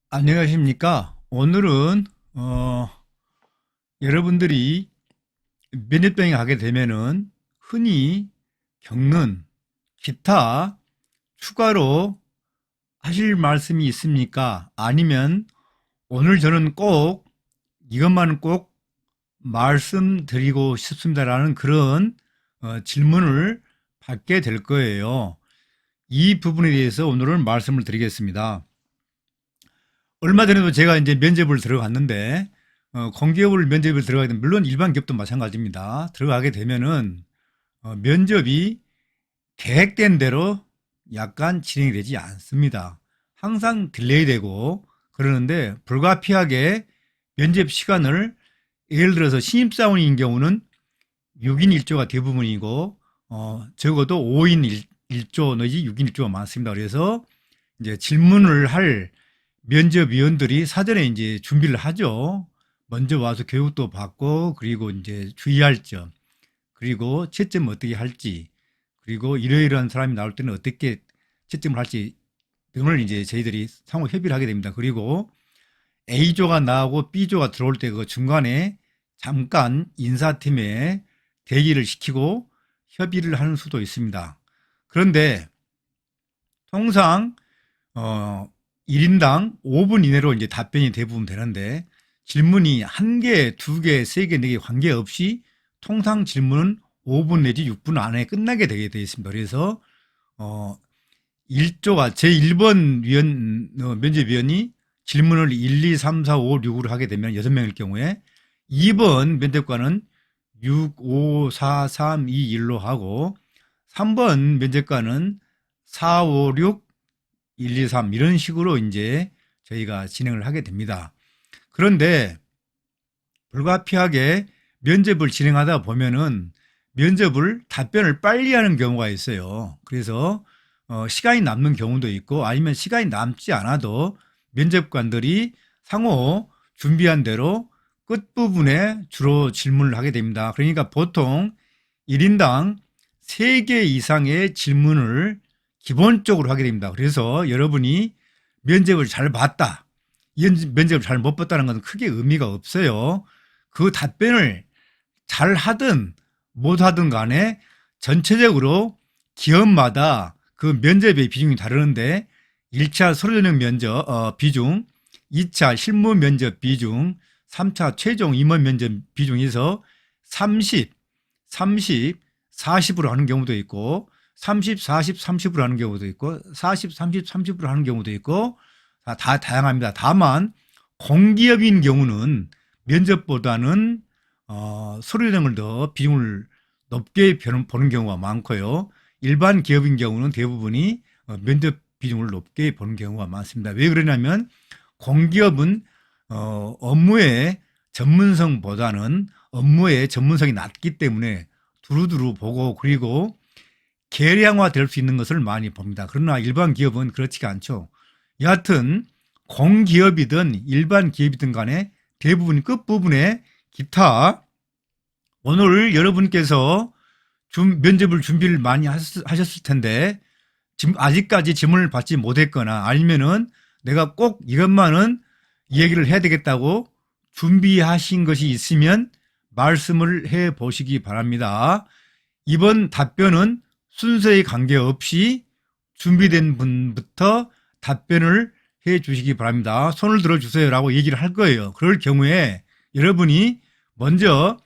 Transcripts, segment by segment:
안녕하십니까? 오늘은 여러분들이 면접병에 가게 되면은 흔히 겪는 기타 추가로 하실 말씀이 있습니까? 아니면 오늘 저는 꼭 이것만 꼭 말씀드리고 싶습니다라는 그런 질문을 받게 될 거예요. 이 부분에 대해서 오늘은 말씀을 드리겠습니다. 얼마 전에도 제가 이제 면접을 들어갔는데, 공기업을 면접을 들어가게 되면, 물론 일반 기업도 마찬가지입니다. 들어가게 되면은, 면접이 계획된 대로 약간 진행이 되지 않습니다. 항상 딜레이 되고 그러는데, 불가피하게 면접 시간을, 예를 들어서 신입사원인 경우는 6인 1조가 대부분이고, 적어도 5인 1조 내지 6인 1조가 많습니다. 그래서 이제 질문을 할 면접위원들이 사전에 이제 준비를 하죠. 먼저 와서 교육도 받고, 그리고 이제 주의할 점, 그리고 채점 어떻게 할지, 그리고 이러이러한 사람이 나올 때는 어떻게 채점을 할지 등을 이제 저희들이 상호 협의를 하게 됩니다. 그리고 A조가 나오고 B조가 들어올 때 그 중간에 잠깐 인사팀에 대기를 시키고 협의를 하는 수도 있습니다. 그런데 통상 어, 1인당 5분 이내로 이제 답변이 대부분 되는데, 질문이 1개, 2개, 3개, 4개 관계없이 통상 질문은 5분 내지 6분 안에 끝나게 되게 되어 있습니다. 그래서, 어, 1조가 제1번 면접위원이 질문을 1, 2, 3, 4, 5, 6으로 하게 되면 6명일 경우에 2번 면접관은 6, 5, 4, 3, 2, 1로 하고 3번 면접관은 4, 5, 6, 1, 2, 3 이런 식으로 이제 저희가 진행을 하게 됩니다. 그런데 불가피하게 면접을 진행하다 보면은 면접을 답변을 빨리 하는 경우가 있어요. 그래서 시간이 남는 경우도 있고, 아니면 시간이 남지 않아도 면접관들이 상호 준비한 대로 끝부분에 주로 질문을 하게 됩니다. 그러니까 보통 1인당 3개 이상의 질문을 기본적으로 하게 됩니다. 그래서 여러분이 면접을 잘 봤다, 면접을 잘 못 봤다는 것은 크게 의미가 없어요. 그 답변을 잘 하든 못 하든 간에 전체적으로 기업마다 그 면접의 비중이 다르는데, 1차 서류 전형 면접 비중, 2차 실무 면접 비중, 3차 최종 임원 면접 비중에서 30, 30, 40으로 하는 경우도 있고, 30, 40, 30으로 하는 경우도 있고, 40, 30, 30으로 하는 경우도 있고, 다 다양합니다. 다만 공기업인 경우는 면접보다는 서류 등을 더 비중을 높게 보는 경우가 많고요. 일반 기업인 경우는 대부분이 면접 비중을 높게 보는 경우가 많습니다. 왜 그러냐면 공기업은 업무의 전문성보다는 업무의 전문성이 낮기 때문에 두루두루 보고, 그리고 계량화 될 수 있는 것을 많이 봅니다. 그러나 일반 기업은 그렇지가 않죠. 여하튼 공기업이든 일반 기업이든 간에 대부분 끝부분에 기타, 오늘 여러분께서 면접을 준비를 많이 하셨을 텐데 지금 아직까지 질문을 받지 못했거나, 아니면은 내가 꼭 이것만은 얘기를 해야 되겠다고 준비하신 것이 있으면 말씀을 해 보시기 바랍니다. 이번 답변은 순서에 관계없이 준비된 분부터 답변을 해 주시기 바랍니다. 손을 들어주세요 라고 얘기를 할 거예요. 그럴 경우에 여러분이 먼저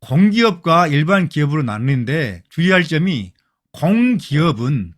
공기업과 일반 기업으로 나누는데, 주의할 점이 공기업은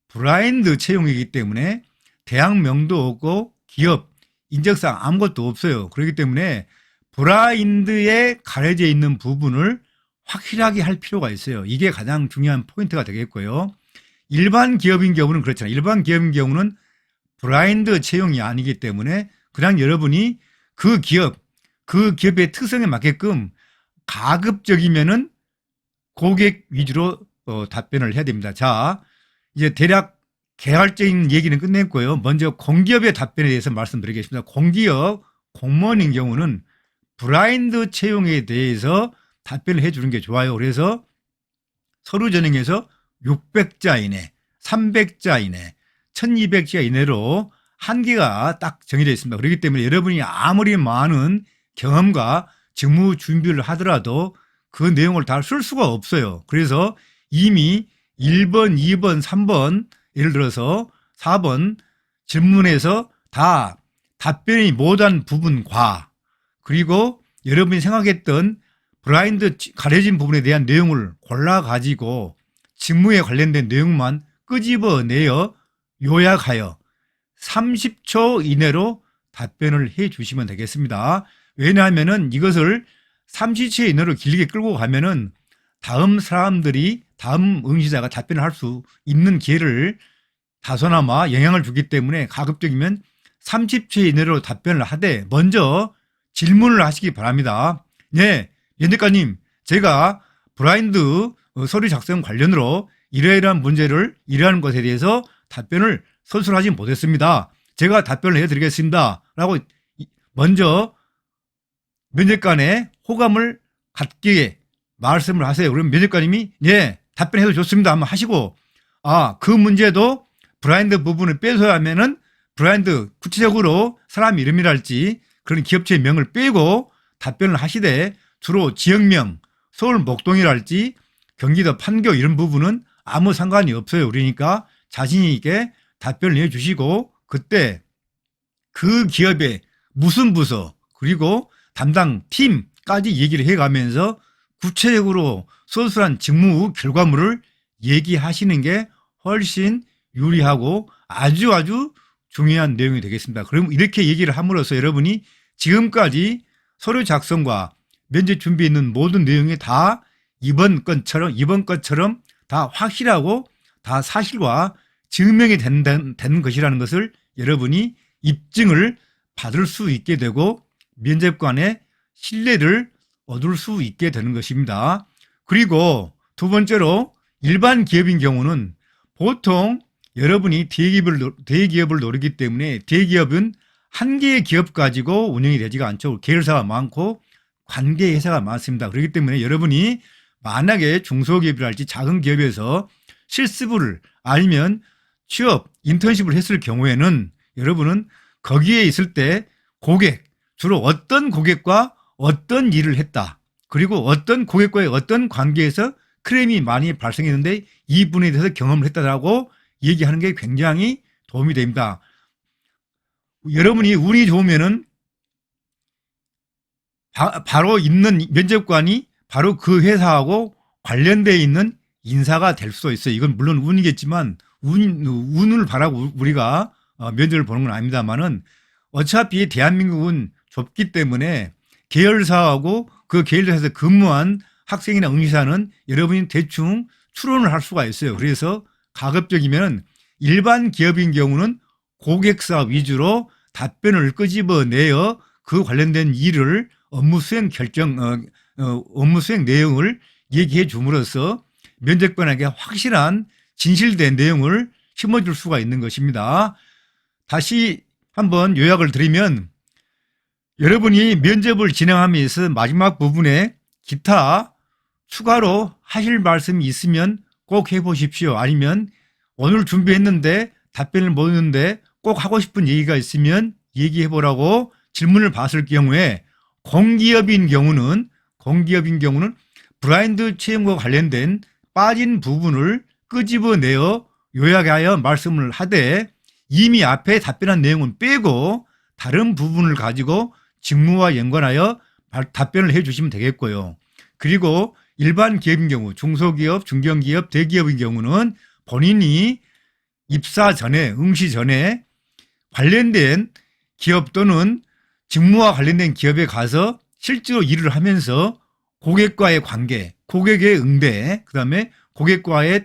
브라인드 채용이기 때문에 대학명도 없고 기업 인적사항 아무것도 없어요. 그렇기 때문에 브라인드에 가려져 있는 부분을 확실하게 할 필요가 있어요. 이게 가장 중요한 포인트가 되겠고요. 일반 기업인 경우는 그렇잖아요. 일반 기업인 경우는 브라인드 채용이 아니기 때문에 그냥 여러분이 그 기업의 특성에 맞게끔 가급적이면은 고객 위주로 답변을 해야 됩니다. 자, 이제 대략 개괄적인 얘기는 끝냈고요. 먼저 공기업의 답변에 대해서 말씀드리겠습니다. 공기업 공무원인 경우는 브라인드 채용에 대해서 답변을 해주는 게 좋아요. 그래서 서류 전형에서 600자 이내, 300자 이내, 1200자 이내로 한계가 딱 정해져 있습니다. 그렇기 때문에 여러분이 아무리 많은 경험과 직무 준비를 하더라도 그 내용을 다 쓸 수가 없어요. 그래서 이미 1번, 2번, 3번 예를 들어서 4번 질문에서 다 답변이 못한 부분과 그리고 여러분이 생각했던 블라인드 가려진 부분에 대한 내용을 골라가지고 직무에 관련된 내용만 끄집어내어 요약하여 30초 이내로 답변을 해 주시면 되겠습니다. 왜냐하면은 이것을 30초 이내로 길게 끌고 가면은 다음 사람들이 다음 응시자가 답변을 할 수 있는 기회를 다소나마 영향을 주기 때문에 가급적이면 30초 이내로 답변을 하되 먼저 질문을 하시기 바랍니다. 네, 연대가님, 제가 블라인드 서류 작성 관련으로 이러이러한 문제를 이러한 것에 대해서 답변을 서술하지 못했습니다. 제가 답변을 해드리겠습니다. 라고 먼저 면접관의 호감을 갖게 말씀을 하세요. 그럼 면접관님이 네, 답변해도 좋습니다. 한번 하시고 그 문제도 블라인드 부분을 빼서야 하면은 블라인드 구체적으로 사람 이름이랄지 그런 기업체의 명을 빼고 답변을 하시되 주로 지역명, 서울 목동이랄지 경기도 판교 이런 부분은 아무 상관이 없어요. 그러니까 자신 있게 답변을 해주시고 그때 그 기업의 무슨 부서 그리고 담당 팀까지 얘기를 해가면서 구체적으로 서술한 직무 결과물을 얘기하시는 게 훨씬 유리하고 아주 중요한 내용이 되겠습니다. 그럼 이렇게 얘기를 함으로써 여러분이 지금까지 서류 작성과 면접 준비에 있는 모든 내용이 다 이번 것처럼 다 확실하고 다 사실과 증명이 된 것이라는 것을 여러분이 입증을 받을 수 있게 되고 면접관의 신뢰를 얻을 수 있게 되는 것입니다. 그리고 두 번째로 일반 기업인 경우는 보통 여러분이 대기업을 노리기 때문에 대기업은 한 개의 기업 가지고 운영이 되지가 않죠. 계열사가 많고 관계 회사가 많습니다. 그렇기 때문에 여러분이 만약에 중소기업이랄지 작은 기업에서 실습을 아니면 취업, 인턴십을 했을 경우에는 여러분은 거기에 있을 때 고객, 주로 어떤 고객과 어떤 일을 했다. 그리고 어떤 고객과의 어떤 관계에서 크레임이 많이 발생했는데 이 분에 대해서 경험을 했다라고 얘기하는 게 굉장히 도움이 됩니다. 여러분이 운이 좋으면은 바로 있는 면접관이 바로 그 회사하고 관련되어 있는 인사가 될 수도 있어요. 이건 물론 운이겠지만 운을 바라고 우리가 면접을 보는 건 아닙니다만은 어차피 대한민국은 좁기 때문에 계열사하고 그 계열사에서 근무한 학생이나 응시사는 여러분이 대충 추론을 할 수가 있어요. 그래서 가급적이면 일반 기업인 경우는 고객사 위주로 답변을 끄집어내어 그 관련된 일을 업무 수행 내용을 얘기해 줌으로써 면접관에게 확실한 진실된 내용을 심어줄 수가 있는 것입니다. 다시 한번 요약을 드리면 여러분이 면접을 진행하면서 마지막 부분에 기타 추가로 하실 말씀이 있으면 꼭 해보십시오. 아니면 오늘 준비했는데 답변을 못 했는데 꼭 하고 싶은 얘기가 있으면 얘기해보라고 질문을 받을 경우에 공기업인 경우는 블라인드 채용과 관련된 빠진 부분을 끄집어내어 요약하여 말씀을 하되 이미 앞에 답변한 내용은 빼고 다른 부분을 가지고 직무와 연관하여 답변을 해 주시면 되겠고요. 그리고 일반 기업인 경우 중소기업, 중견기업, 대기업인 경우는 본인이 입사 전에 응시 전에 관련된 기업 또는 직무와 관련된 기업에 가서 실제로 일을 하면서 고객과의 관계, 고객의 응대, 그다음에 고객과의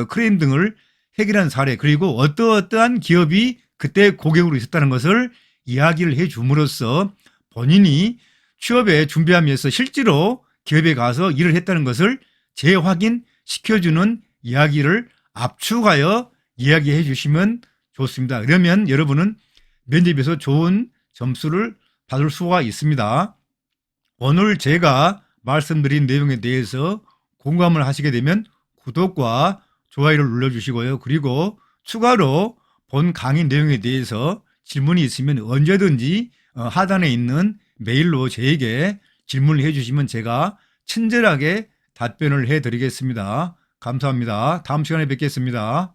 크레임 등을 해결한 사례 그리고 어떠한 기업이 그때 고객으로 있었다는 것을 이야기를 해 줌으로써 본인이 취업에 준비하면서 실제로 기업에 가서 일을 했다는 것을 재확인시켜주는 이야기를 압축하여 이야기해 주시면 좋습니다. 그러면 여러분은 면접에서 좋은 점수를 받을 수가 있습니다. 오늘 제가 말씀드린 내용에 대해서 공감을 하시게 되면 구독과 좋아요를 눌러주시고요. 그리고 추가로 본 강의 내용에 대해서 질문이 있으면 언제든지 하단에 있는 메일로 저에게 질문을 해주시면 제가 친절하게 답변을 해드리겠습니다. 감사합니다. 다음 시간에 뵙겠습니다.